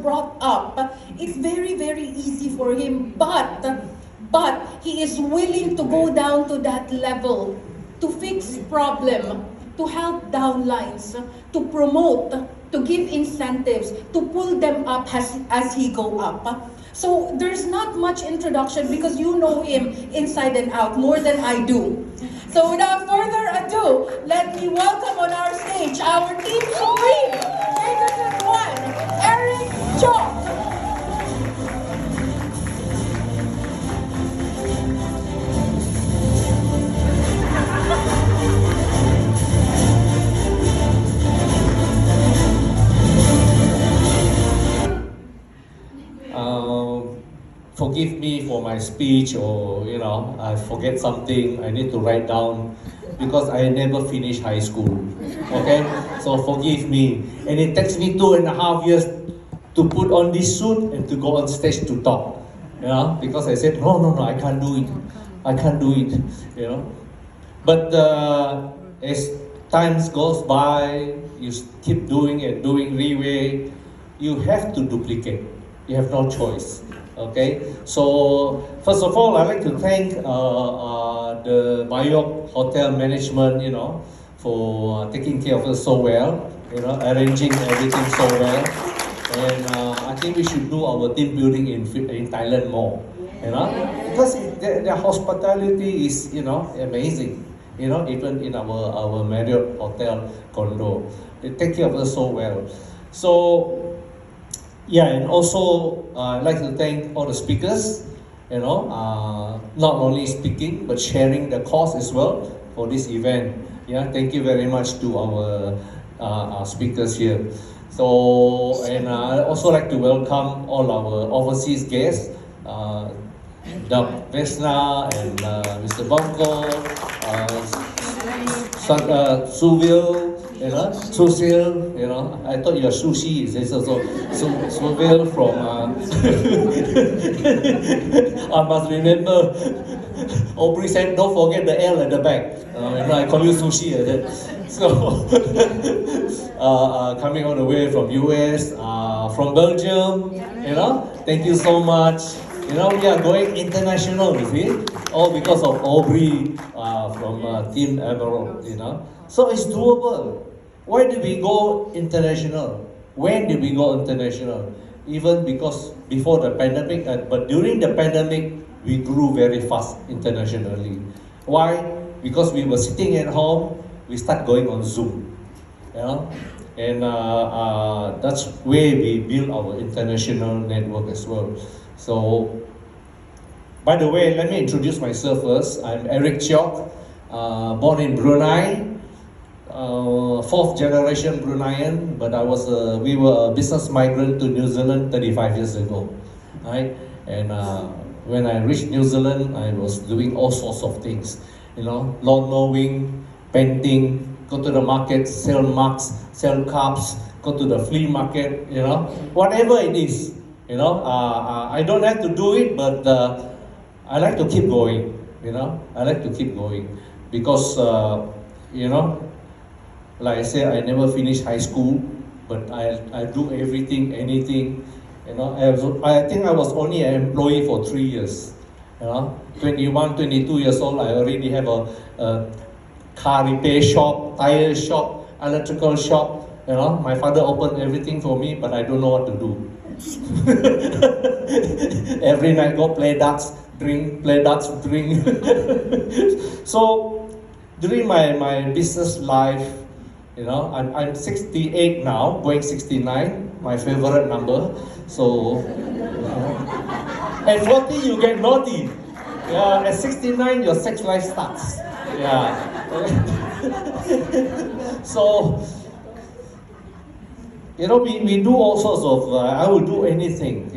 brought up, it's very, very easy for him, but he is willing to go down to that level, to fix problem, to help downlines, to promote, to give incentives, to pull them up as he go up. So there's not much introduction because you know him inside and out more than I do. So without further ado, let me welcome on our stage our Team Supreme, Magazine 1, Erick Cheok. Forgive me for my speech, or I forget something I need to write down, because I never finished high school. Okay, so forgive me. And it takes me 2.5 years to put on this suit and to go on stage to talk. Because I said no, I can't do it. I can't do it. But as times goes by, you keep doing and doing Riway. You have to duplicate. You have no choice. Okay, so first of all, I'd like to thank the Bayok Hotel management, for taking care of us so well, arranging everything so well. And I think we should do our team building in Thailand more, because their hospitality is, amazing. Even in our Marriott Hotel condo, they take care of us so well. So. Yeah, and also I'd like to thank all the speakers, not only speaking but sharing the cost as well for this event. Yeah, thank you very much to our speakers here. So, and I'd also like to welcome all our overseas guests, Doug Vesna and Mr. Bonko, Suville. Susil, I thought you are sushi, is it? So Suville from, I must remember, Aubrey said, don't forget the L at the back. I call you sushi. So, coming all the way from US, from Belgium, thank you so much. We are going international, you see, all because of Aubrey from Team Emerald, So it's doable. Why did we go international? When did we go international? Even because before the pandemic, but during the pandemic, we grew very fast internationally. Why? Because we were sitting at home, we start going on Zoom, and that's where we build our international network as well. So, by the way, let me introduce myself first. I'm Erick Cheok, born in Brunei. Fourth generation Bruneian, but we were a business migrant to New Zealand 35 years ago, right? And when I reached New Zealand, I was doing all sorts of things, lawn mowing, painting, go to the market, sell mugs, sell cups, go to the flea market, whatever it is, I don't have to do it, but I like to keep going, I like to keep going because, like I said, I never finished high school, but I do everything, anything. I think I was only an employee for 3 years. 21, 22 years old, I already have a car repair shop, tire shop, electrical shop. My father opened everything for me, but I don't know what to do. Every night go play darts, drink, play darts, drink. So during my business life, I'm 68 now, going 69, my favorite number. So, at 40 you get naughty. Yeah, at 69 your sex life starts. Yeah. So, we do all sorts of, I will do anything,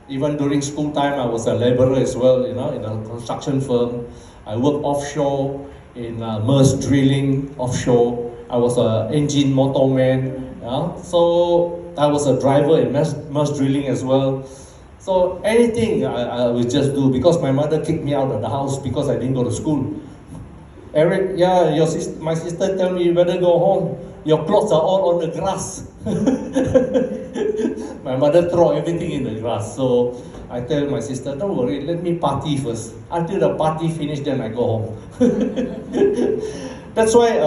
even during school time I was a laborer as well, in a construction firm. I work offshore in Merce Drilling offshore. I was an engine motorman. So I was a driver in Merce Drilling as well. So anything I will just do, because my mother kicked me out of the house because I didn't go to school. Erick, yeah, my sister tell me you better go home. Your clothes are all on the grass. My mother throw everything in the grass. So I tell my sister, don't worry, let me party first. Until the party finish, then I go home. That's why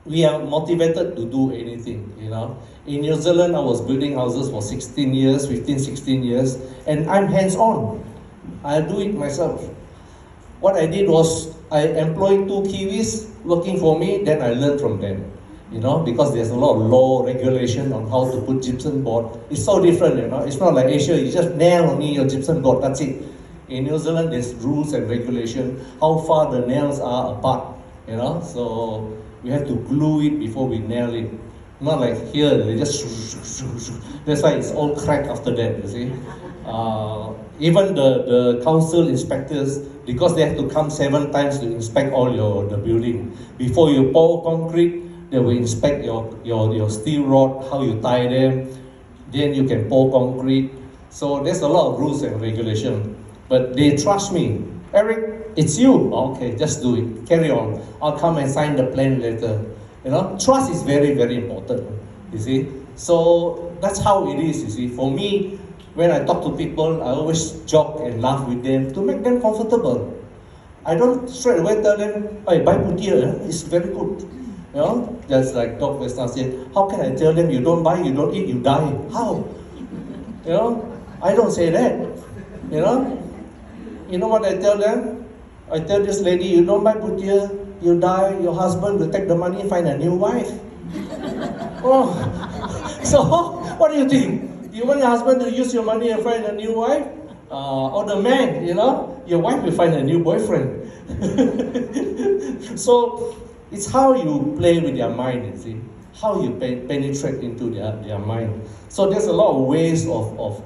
we are motivated to do anything, you know. In New Zealand, I was building houses for 16 years, 15, 16 years, and I'm hands-on. I do it myself. What I did was, I employed 2 Kiwis working for me, then I learned from them. You know, because there's a lot of law regulation on how to put gypsum board. It's so different, you know. It's not like Asia, you just nail only your gypsum board, that's it. In New Zealand, there's rules and regulation, how far the nails are apart, you know. So we have to glue it before we nail it. Not like here, they just that's why it's all cracked after that, you see. Even the council inspectors, because they have to come 7 times to inspect all the building. Before you pour concrete, they will inspect your steel rod, how you tie them. Then you can pour concrete. So there's a lot of rules and regulation. But they trust me. Eric, it's you. Okay, just do it. Carry on. I'll come and sign the plan later. You know, trust is very, very important. You see. So that's how it is. You see. For me, when I talk to people, I always joke and laugh with them to make them comfortable. I don't straight away tell them, "Hey, buy putia. It's very good." You know, just like Dr. Vesna said, how can I tell them you don't buy, you don't eat, you die? How? You know, I don't say that. You know what I tell them? I tell this lady, you don't buy putia, you die, your husband will take the money and find a new wife. Oh, so what do you think? You want your husband to use your money and find a new wife? Or the man, you know, your wife will find a new boyfriend. So, it's how you play with their mind, you see, how you penetrate into their mind. So there's a lot of ways of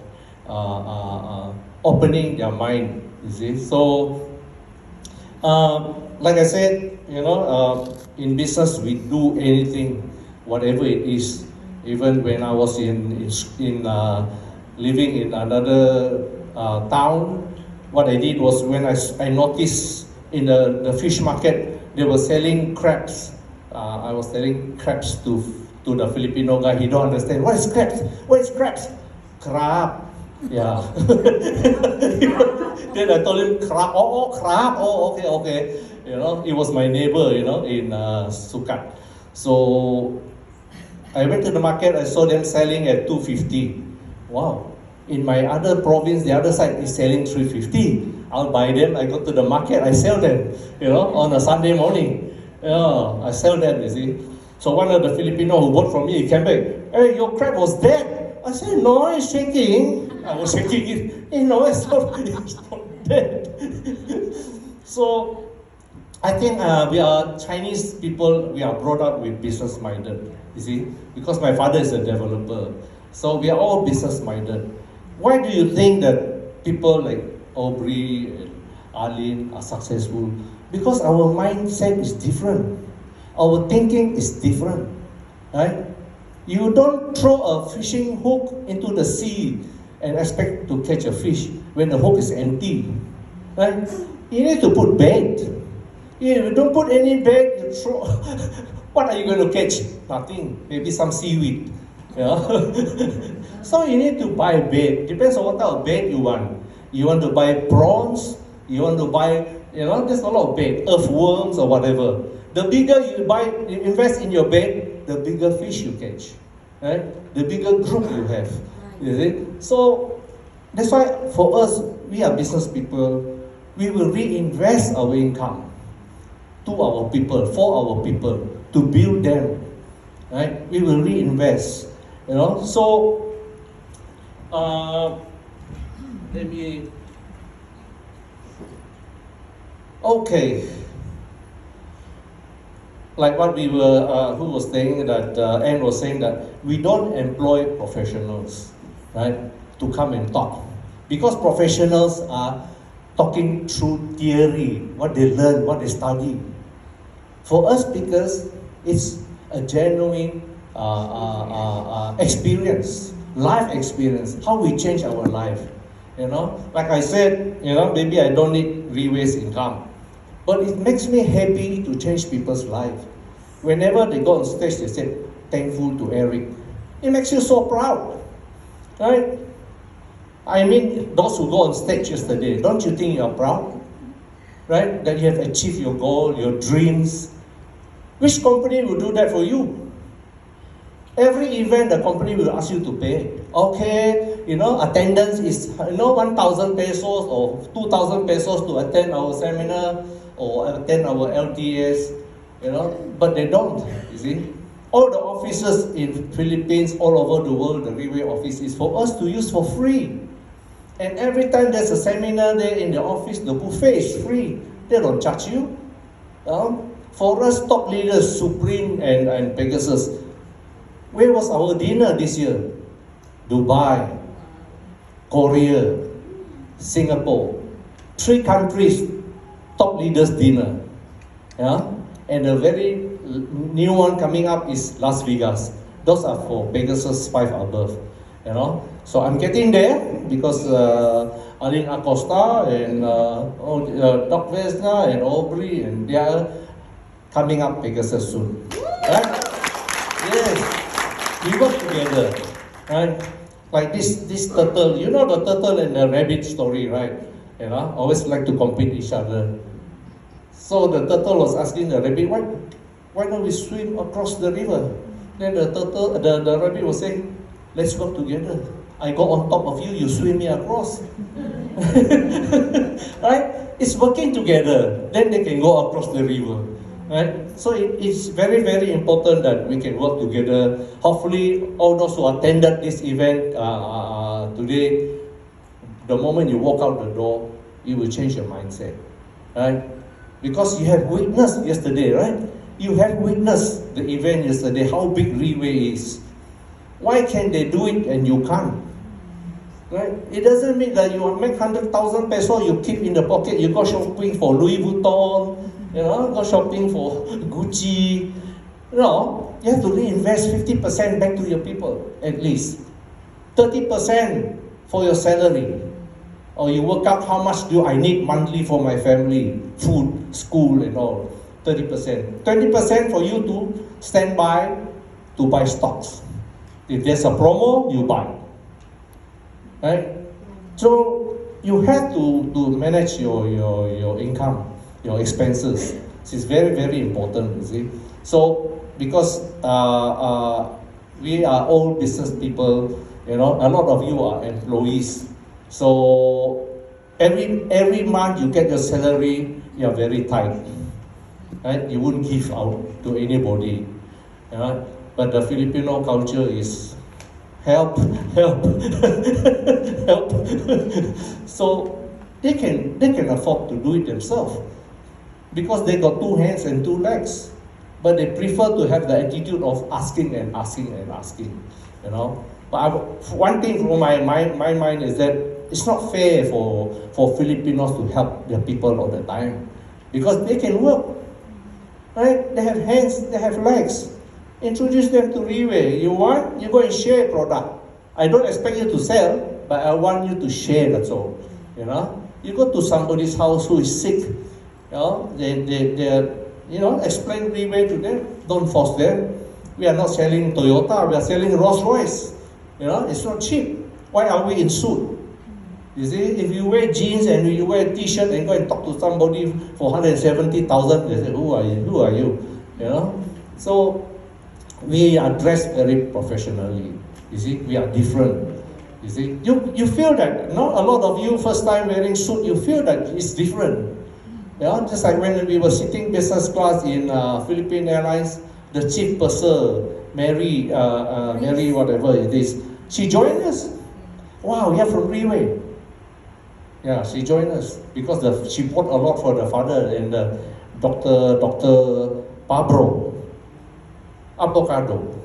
opening their mind, you see. So, like I said, you know, in business we do anything, whatever it is. Even when I was in living in another town, what I did was when I noticed in the fish market, they were selling crabs. I was selling crabs to the Filipino guy. He don't understand. What is crabs? What is crabs? Crab. Yeah. Then I told him crab. Oh, crab. Oh, okay. You know, it was my neighbor, you know, in Sukat. So I went to the market. I saw them selling at 250. Wow. In my other province, the other side is selling 350. I'll buy them, I go to the market, I sell them, you know, on a Sunday morning. Yeah, I sell them, you see. So one of the Filipino who bought from me, he came back, hey, your crab was dead. I said, no, it's shaking. I was shaking it. You know, it's not dead. So I think we are Chinese people, we are brought up with business-minded, you see. Because my father is a developer. So we are all business-minded. Why do you think that people like Aubrey and Arlene are successful? Because our mindset is different. Our thinking is different, right? You don't throw a fishing hook into the sea and expect to catch a fish when the hook is empty, right? You need to put bait. You don't put any bait, you throw. What are you going to catch? Nothing. Maybe some seaweed. Yeah. So you need to buy bait. Depends on what type of bait you want. You want to buy prawns, you want to buy, you know, there's a lot of bait, earthworms or whatever. The bigger you invest in your bait, the bigger fish you catch, right? The bigger group you have, you see? So that's why for us, we are business people, we will reinvest our income to our people, for our people, to build them, right? We will reinvest, you know? So, okay. Like what we were, who was saying that, Anne was saying that we don't employ professionals, right, to come and talk. Because professionals are talking through theory, what they learn, what they study. For us speakers, it's a genuine experience, life experience, how we change our life. You know, like I said, you know, maybe I don't need Riway's income, but it makes me happy to change people's life. Whenever they go on stage, they say, thankful to Erick. It makes you so proud, right? I mean, those who go on stage yesterday, don't you think you're proud? Right? That you have achieved your goal, your dreams. Which company will do that for you? Every event, the company will ask you to pay. Okay, attendance is, 1,000 pesos or 2,000 pesos to attend our seminar or attend our LTS, but they don't, you see. All the offices in Philippines, all over the world, the Riway office is for us to use for free. And every time there's a seminar there in the office, the buffet is free. They don't charge you. For us top leaders, Supreme and Pegasus, where was our dinner this year? Dubai, Korea, Singapore. 3 countries, top leaders dinner. Yeah? And the very new one coming up is Las Vegas. Those are for Pegasus 5 above. So I'm getting there because Alin Acosta and Doc Vesna and Aubrey and they are coming up Pegasus soon. Right? Yes, we work together. Right? Like this turtle, the turtle and the rabbit story, right? Always like to compete each other. So the turtle was asking the rabbit, why don't we swim across the river? Then the rabbit was saying, let's work together. I go on top of you, you swim me across. Right? It's working together. Then they can go across the river. Right? So it's very, very important that we can work together. Hopefully, all those who attended this event today, the moment you walk out the door, you will change your mindset. Right? Because you have witnessed yesterday, right? You have witnessed the event yesterday, how big Riway is. Why can they do it and you can't? Right? It doesn't mean that you make 100,000 pesos, you keep in the pocket, you go shopping for Louis Vuitton, go shopping for Gucci. You have to reinvest 50% back to your people, at least. 30% for your salary. Or you work out how much do I need monthly for my family, food, school and all. 30%. 20% for you to stand by to buy stocks. If there's a promo, you buy. Right? So you have to manage your income, your expenses. This is very, very important, you see. So because we are all business people, a lot of you are employees. So every month you get your salary, you are very tight. Right? You wouldn't give out to anybody. But the Filipino culture is help. So they can afford to do it themselves because they got 2 hands and 2 legs. But they prefer to have the attitude of asking and asking and asking. But one thing from my mind is that it's not fair for Filipinos to help their people all the time because they can work. Right? They have hands, they have legs. Introduce them to Riway. You want? You go and share product. I don't expect you to sell, but I want you to share, that's all. You go to somebody's house who is sick, explain Riway to them. Don't force them. We are not selling Toyota, we are selling Rolls Royce. It's not cheap. Why are we in suit? You see, if you wear jeans and you wear a t-shirt and go and talk to somebody for 170,000, they say, who are you? So we are dressed very professionally. You see, we are different. You see, you feel that, a lot of you first time wearing suit, you feel that it's different. Just like when we were sitting business class in Philippine Airlines, the chief purser, Mary whatever it is, she joined us. Wow, you're from Riway. Yeah, she joined us because she bought a lot for the father and Dr. Pablo. Avocado.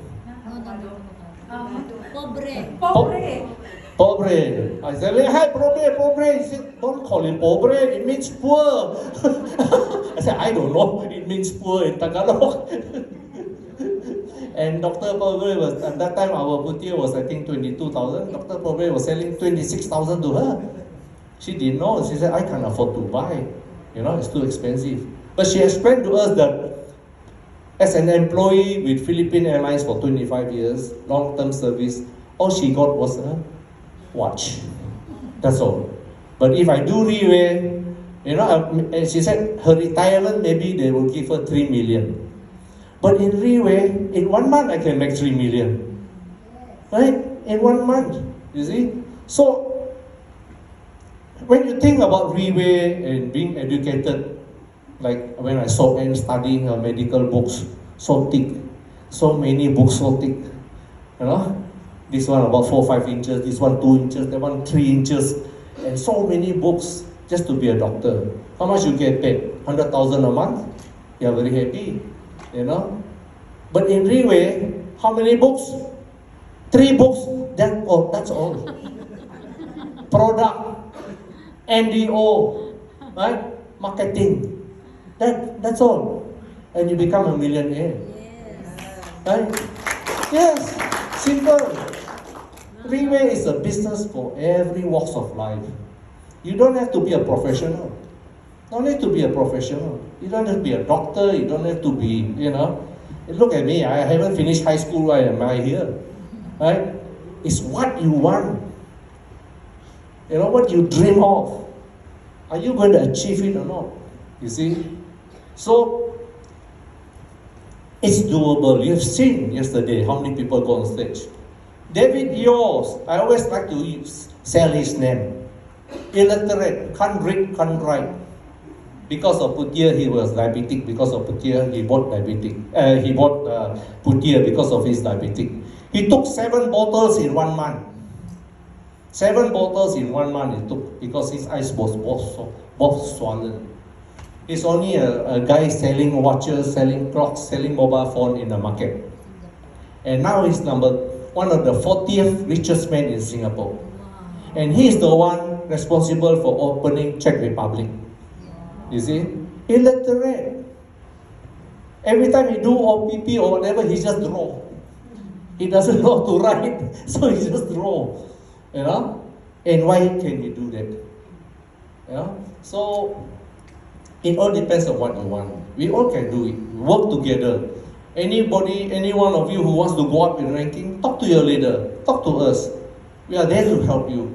Pobre. I said, hi, pobre. He said, don't call him pobre, it means poor. I said, I don't know, it means poor in Tagalog. And Dr. Pobre was, at that time, our boutique was, I think, 22,000. Dr. Pobre was selling 26,000 to her. She didn't know. She said, I can't afford to buy. It's too expensive. But she explained to us that As an employee with Philippine Airlines for 25 years, long-term service, all she got was a watch. That's all. But if I do Riway, you know, and she said her retirement, maybe they will give her 3 million. But in Riway, in 1 month I can make 3 million. Right? In 1 month, you see? So, when you think about Riway and being educated, like when I saw Anne studying her medical books, so thick, so many books so thick, you know? This one about 4 or 5 inches, this one 2 inches, that one 3 inches, and so many books just to be a doctor. How much you get paid? 100,000 a month? You are very happy, you know? But in Riway, how many books? 3 books, that's all. Product, NDO, right? Marketing. That's all. And you become a millionaire. Right? Yes, simple. Riway is a business for every walks of life. You don't have to be a professional. Don't need to be a professional. You don't have to be a doctor. You don't have to be, you know. Look at me. I haven't finished high school. Why am I here? Right? It's what you want. You know, what you dream of. Are you going to achieve it or not? You see? So, it's doable. You've seen yesterday how many people go on stage. David Yost, I always like to sell his name. Illiterate, can't read, can't write. Because of Putier, he was diabetic. Because of Putier, he bought Putier because of his diabetic. He took 7 bottles in 1 month. 7 bottles in 1 month he took because his eyes was both swollen. He's only a guy selling watches, selling clocks, selling mobile phone in the market. And now he's one of the 40th richest men in Singapore. And he's the one responsible for opening Czech Republic. You see? Illiterate. Every time he do OPP or whatever, he just draw. He doesn't know to write, so he just draw. You know? And why can you do that? You know? So, it all depends on what you want. We all can do it. Work together. Anybody, any one of you who wants to go up in ranking, talk to your leader. Talk to us. We are there to help you.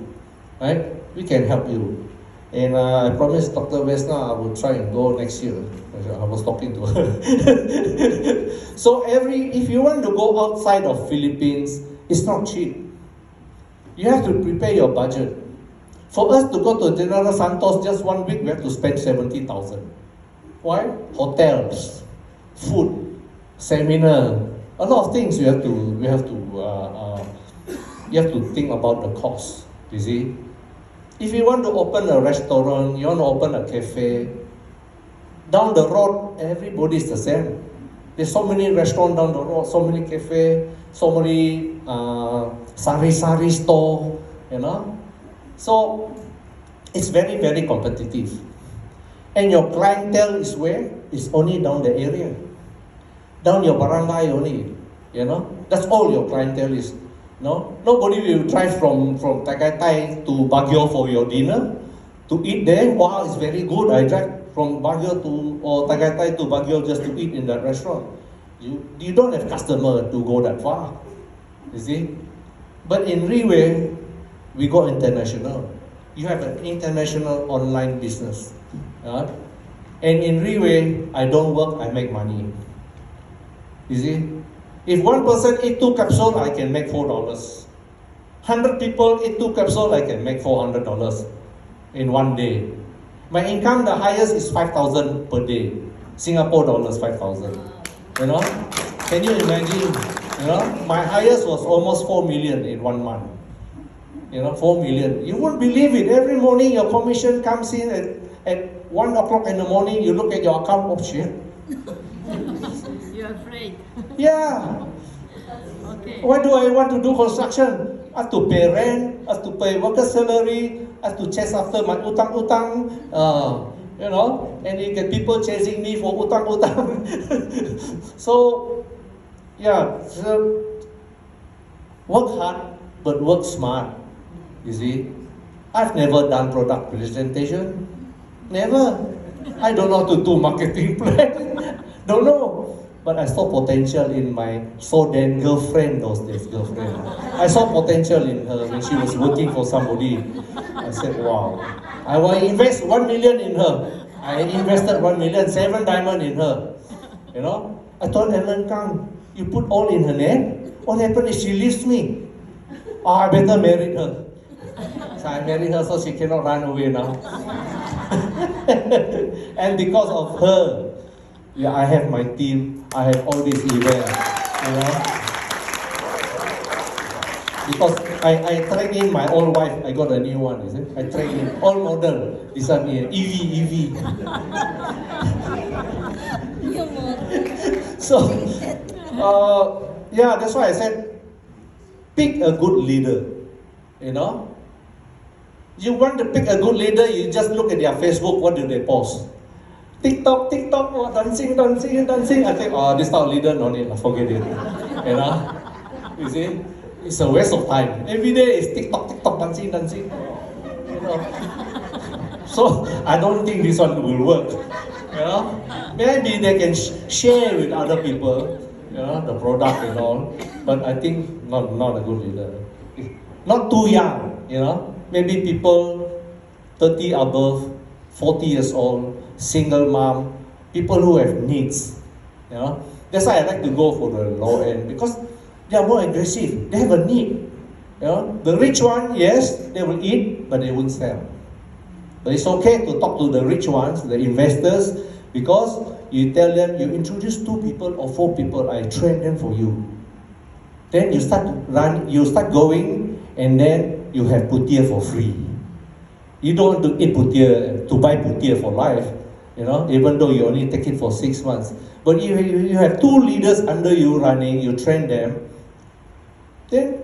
Right? We can help you. And I promised Dr. Vesna I will try and go next year. I was talking to her. So if you want to go outside of Philippines, it's not cheap. You have to prepare your budget. For us to go to General Santos just 1 week, we have to spend 70,000. Why? Hotels, food, seminar, a lot of things you have to think about the cost. You see, if you want to open a restaurant, you want to open a cafe, down the road, everybody's the same. There's so many restaurants down the road, so many cafes, so many sari store, you know. So, it's very, very competitive. And your clientele is where? It's only down the area. Down your barangay only, you know. That's all your clientele is. No? Nobody will drive from Tagaytay to Baguio for your dinner. To eat there, wow, it's very good. I drive from Baguio or Tagaytay to Baguio just to eat in that restaurant. You don't have customer to go that far. You see? But in Riway, we go international. You have an international online business. And in Riway, I don't work, I make money. You see? If one person eat 2 capsules, I can make $4. 100 people eat 2 capsules, I can make $400 in 1 day. My income, the highest is 5,000 per day. Singapore dollars, 5,000. You know? Can you imagine? You know? My highest was almost 4 million in 1 month. You know, 4 million. You won't believe it. Every morning your commission comes in at 1 o'clock in the morning, you look at your account, oh shit. You're afraid. Yeah. Okay. Why do I want to do construction? I have to pay rent, I have to pay worker salary, I have to chase after my utang-utang, you know, and you get people chasing me for utang-utang. So, yeah, so work hard, but work smart, you see. I've never done product presentation, never. I don't know how to do marketing plan, don't know. But I saw potential in my then girlfriend those days, girlfriend. I saw potential in her when she was working for somebody. I said, wow. I will invest 1 million in her. I invested 1 million, 7 diamond in her. You know? I told Ellen Kang, you put all in her name? What happened is she leaves me. Oh, I better marry her. So I married her so she cannot run away now. And because of her, yeah, I have my team, I have all these events, you know. Because I train in my old wife, I got a new one, is it? I train in old model, this one here, EV. So, yeah, that's why I said, pick a good leader, you know. You want to pick a good leader, you just look at their Facebook, what do they post? TikTok, oh, dancing. I think, oh, this type of leader, no need, forget it. You know? You see? It's a waste of time. Every day is TikTok, dancing. You know? So, I don't think this one will work. You know? Maybe they can share with other people, you know, the product and all. But I think not a good leader. Not too young, you know? Maybe people 30 above, 40 years old, single mom, people who have needs, you know. That's why I like to go for the low end, because they are more aggressive. They have a need, you know. The rich one, yes, they will eat, but they won't sell. But it's okay to talk to the rich ones, the investors, because you tell them, you introduce 2 people or 4 people, I train them for you. Then you start going, and then you have putier for free. You don't want to eat putier, to buy putier for life, you know, even though you only take it for 6 months. But if you have 2 leaders under you running, you train them, then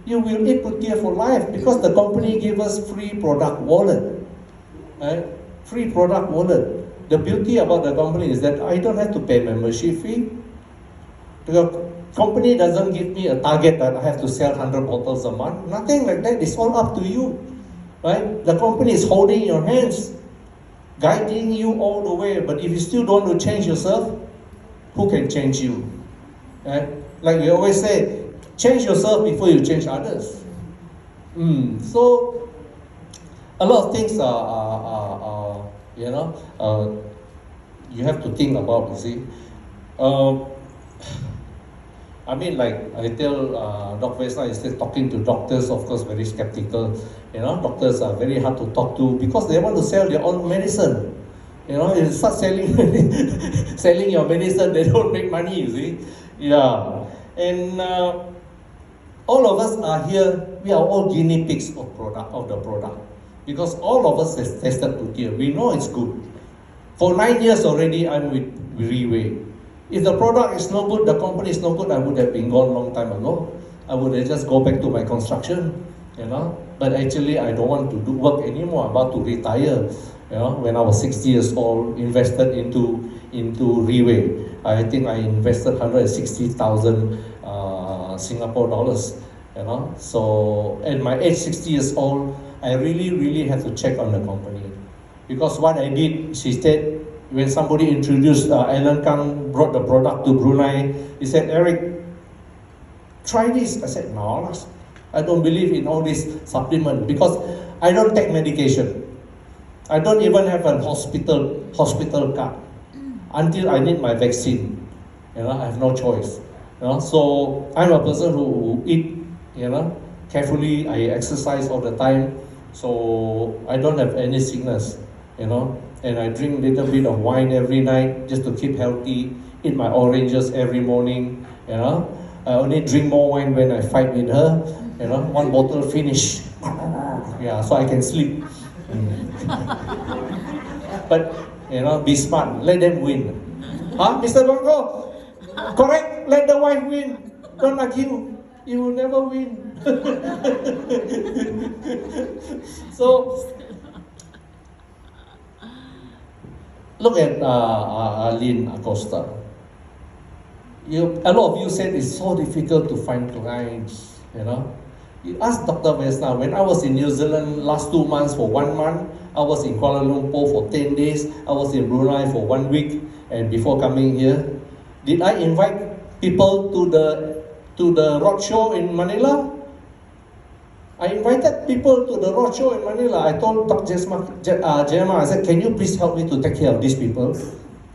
you will eat putier for life, because the company gave us free product wallet. Right? Free product wallet. The beauty about the company is that I don't have to pay membership fee. The company doesn't give me a target that I have to sell 100 bottles a month. Nothing like that. It's all up to you. Right? The company is holding your hands, guiding you all the way. But if you still don't want to change yourself, who can change you? Right? Like we always say, change yourself before you change others. So a lot of things are you know, you have to think about, you see. I mean, like I tell Dr. Vesna, instead talking to doctors, of course, very skeptical. You know, doctors are very hard to talk to because they want to sell their own medicine. You know, you start selling your medicine, they don't make money, you see. Yeah. And all of us are here, we are all guinea pigs of the product. Because all of us has tested putier. We know it's good. For 9 years already, I'm with Riway. If the product is no good, the company is no good, I would have been gone long time ago. I would have just go back to my construction, you know. But actually, I don't want to do work anymore. I'm about to retire. You know, when I was 60 years old, invested into Riway. I think I invested 160,000 Singapore dollars. You know, so at my age, 60 years old, I really have to check on the company, because what I did, she said, when somebody introduced Alan Kang brought the product to Brunei, he said, Eric, try this. I said, no, I don't believe in all this supplement because I don't take medication. I don't even have a hospital card until I need my vaccine. You know, I have no choice. You know, so I'm a person who eat, you know, carefully. I exercise all the time, so I don't have any sickness. You know, and I drink a little bit of wine every night just to keep healthy. Eat my oranges every morning. You know, I only drink more wine when I fight with her. You know, 1 bottle finish. Yeah, so I can sleep. But you know, be smart. Let them win. Huh, Mr. Bangko? Correct. Let the wife win. Don't argue. You will never win. So. Look at Lynn Acosta. A lot of you said it's so difficult to find clients, you know. You ask Dr. Vesna, when I was in New Zealand last 2 months for 1 month, I was in Kuala Lumpur for 10 days, I was in Brunei for 1 week, and before coming here, Did I invite people to the roadshow in Manila? I invited people to the roadshow in Manila. I told Dr. Jema, I said, can you please help me to take care of these people?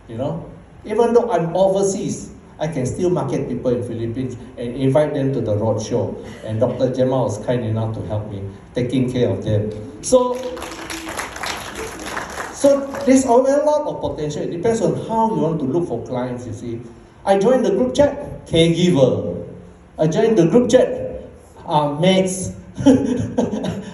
You know, even though I'm overseas, I can still market people in Philippines and invite them to the roadshow. And Dr. Jema was kind enough to help me, taking care of them. So there's a lot of potential. It depends on how you want to look for clients, you see. I joined the group chat, caregiver. I joined the group chat, mates.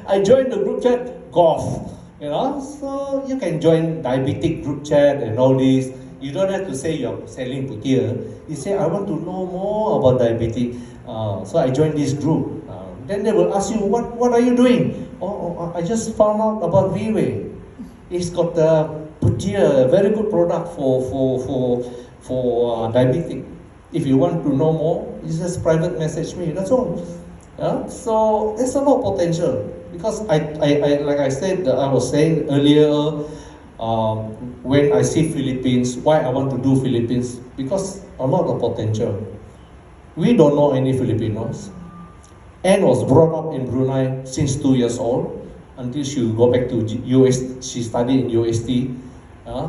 I joined the group chat, golf. You know, so you can join diabetic group chat and all this. You don't have to say you're selling putia. You say, I want to know more about diabetes. So I joined this group. Then they will ask you, what are you doing? Oh, I just found out about Riway. It's got the putia, a very good product for diabetic. If you want to know more, you just private message me. That's all. Yeah? So there's a lot of potential. Because I like I said, I was saying earlier, when I see Philippines, why I want to do Philippines? Because a lot of potential. We don't know any Filipinos. Anne was brought up in Brunei since 2 years old until she go back to US. She studied in UST.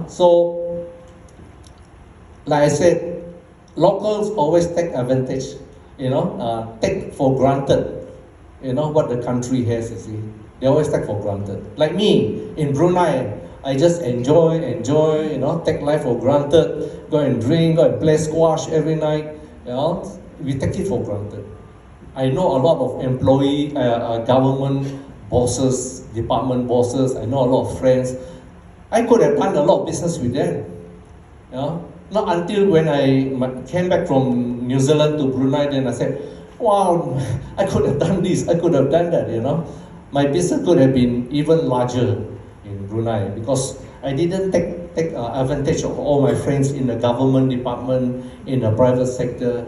So, like I said, locals always take advantage. Take for granted. What the country has, you see. They always take for granted. Like me, in Brunei, I just enjoy, take life for granted, go and drink, go and play squash every night, we take it for granted. I know a lot of employee, government bosses, department bosses, I know a lot of friends. I could have done a lot of business with them. Not until when I came back from New Zealand to Brunei, then I said, wow, I could have done this, I could have done that, My business could have been even larger in Brunei because I didn't take advantage of all my friends in the government department, in the private sector,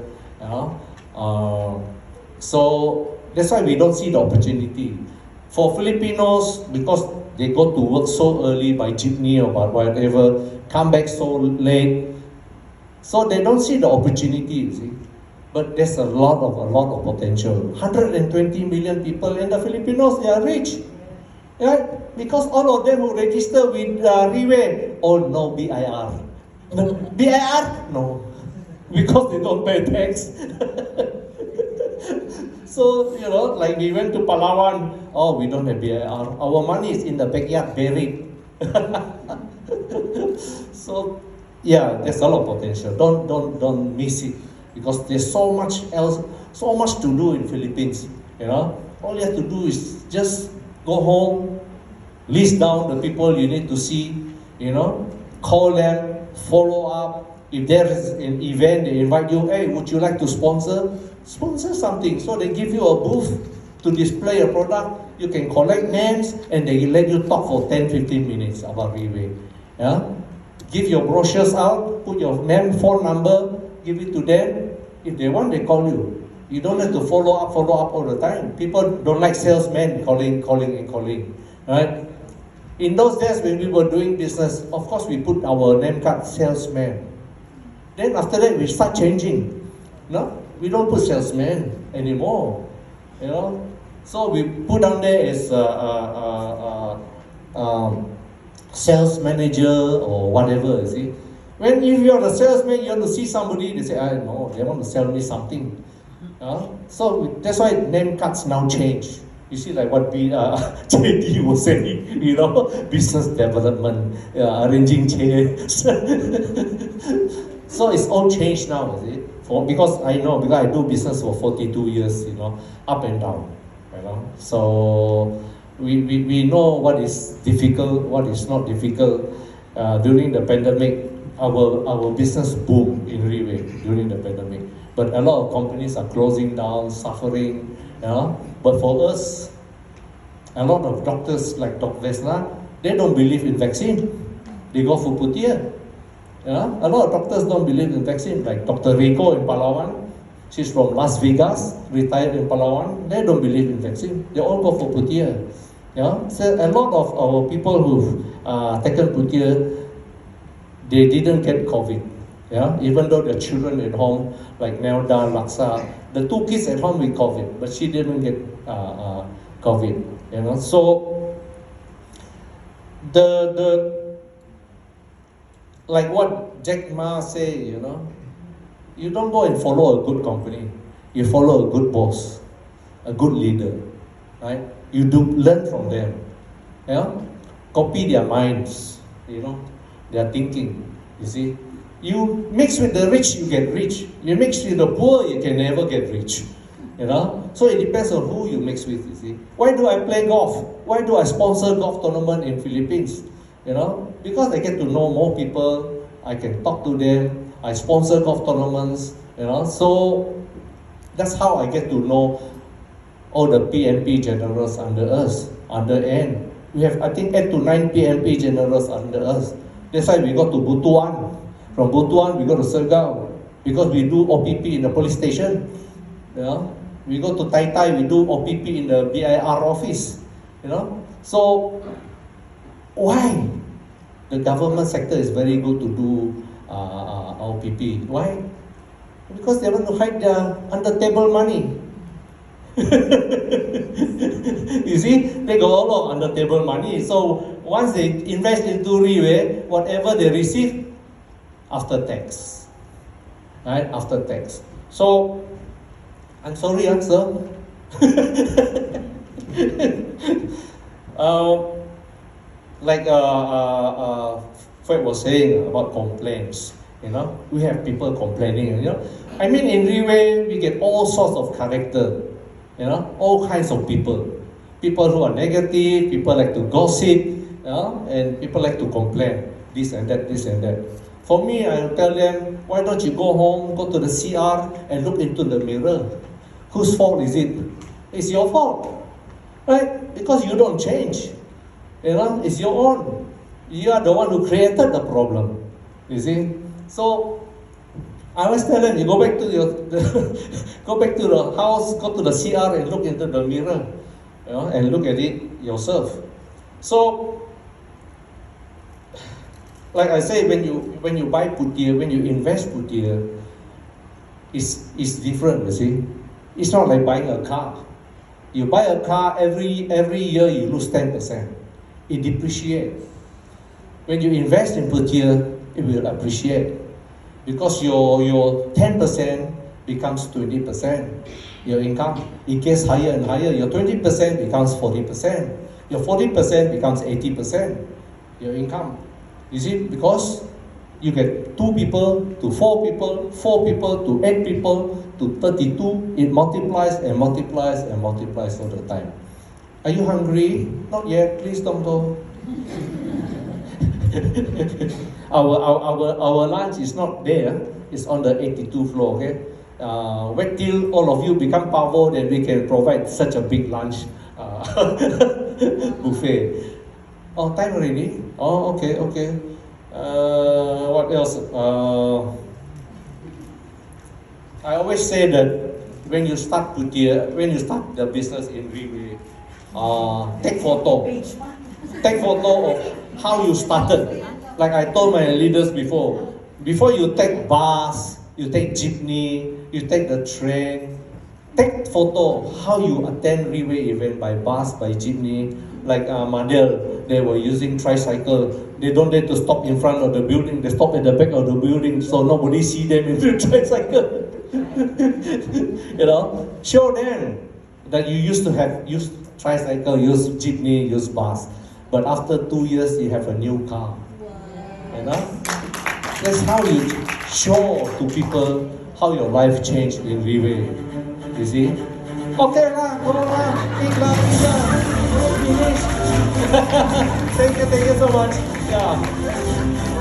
So that's why we don't see the opportunity. For Filipinos, because they go to work so early by jeepney or by whatever, come back so late, so they don't see the opportunity, you see. But there's a lot of potential. 120 million people in the Filipinos, they are rich. Right? Because all of them who register with Riway, oh no, BIR. No, BIR? No. Because they don't pay tax. So, like we went to Palawan, oh, we don't have BIR. Our money is in the backyard, buried. So, yeah, there's a lot of potential. Don't miss it. Because there's so much else, so much to do in Philippines. All you have to do is just go home, list down the people you need to see, call them, follow up. If there is an event, they invite you, hey, would you like to sponsor? Sponsor something. So they give you a booth to display a product. You can collect names and they let you talk for 10-15 minutes about Riway. Give your brochures out, put your name, phone number, give it to them. If they want, they call you. You don't have to follow up all the time. People don't like salesmen calling, right? In those days when we were doing business, of course we put our name card salesman. Then after that we start changing. No, we don't put salesman anymore. So we put down there as sales manager or whatever, you see. When if you're a salesman, you want to see somebody, they say, no, they want to sell me something. So that's why name cards now change. You see, like what JD was saying, business development, arranging chairs. So it's all changed now, is it? Because I do business for 42 years, up and down. So we know what is difficult, what is not difficult. During the pandemic, our business boomed in Riway during the pandemic. But a lot of companies are closing down, suffering. But for us, a lot of doctors like Dr. Vesna, they don't believe in vaccine. They go for putia. A lot of doctors don't believe in vaccine, like Dr. Rico in Palawan. She's from Las Vegas, retired in Palawan. They don't believe in vaccine. They all go for putia. So a lot of our people who've taken putia, they didn't get COVID. Yeah, even though the children at home, like Nelda, Laksa, the two kids at home with COVID, but she didn't get COVID. You know, so the like what Jack Ma say, you know, you don't go and follow a good company, you follow a good boss, a good leader, right? You do learn from them, yeah, copy their minds, you know, their thinking. You see, you mix with the rich, you get rich. You mix with the poor, you can never get rich. You know, so it depends on who you mix with. You see, why do I play golf? Why do I sponsor golf tournament in Philippines? You know, because I get to know more people. I can talk to them. I sponsor golf tournaments. You know, so that's how I get to know all the PMP generals under us, under N. We have, I think, 8 to 9 PMP generals under us. That's why we go to Butuan. From Butuan, we go to Surigao because we do OPP in the police station. You know, we go to Tai Tai, we do OPP in the BIR office. You know, so why the government sector is very good to do OPP? Why? Because they want to hide their under-table money. You see, they got a lot of under-table money. So once they invest into Riway, whatever they receive, after tax, right? After tax. So, I'm sorry, sir. Like Fred was saying about complaints. You know, we have people complaining. You know, I mean, in Riway, we get all sorts of character. You know, all kinds of people. People who are negative, people like to gossip, you know, and people like to complain. This and that, this and that. For me, I'll tell them, why don't you go home, go to the CR, and look into the mirror? Whose fault is it? It's your fault, right? Because you don't change. You know, it's your own. You are the one who created the problem. You see? So, I always tell them, you go back to go back to the house, go to the CR and look into the mirror, you know, and look at it yourself. So, like I say, when you buy putier, when you invest putier, it's different. You see, it's not like buying a car. You buy a car every year, you lose 10%. It depreciates. When you invest in putier, it will appreciate. Because your 10% becomes 20%, your income. It gets higher and higher. Your 20% becomes 40%. Your 40% becomes 80%, your income. You see, because you get 2 people to 4 people, 4 people to 8 people to 32, it multiplies and multiplies and multiplies all the time. Are you hungry? Not yet, please don't go. Our lunch is not there, it's on the 82 floor, okay? Wait till all of you become powerful, then we can provide such a big lunch buffet. Oh, time already? Oh, okay. What else? I always say that when you start the business in Riway, take photo. Take photo of how you started. Like I told my leaders before you take bus, you take jeepney, you take the train, take photo of how you attend Riway event by bus, by jeepney. Like Madel, they were using tricycle. They don't dare to stop in front of the building. They stop at the back of the building so nobody see them in the tricycle. You know, show them that you used to use tricycle, use jeepney, use bus. But after 2 years, you have a new car. You know? That's how you show to people how your life changed in Riway. You see? Okay lah, go lah, eat lah. Finish. Thank you so much. Yeah.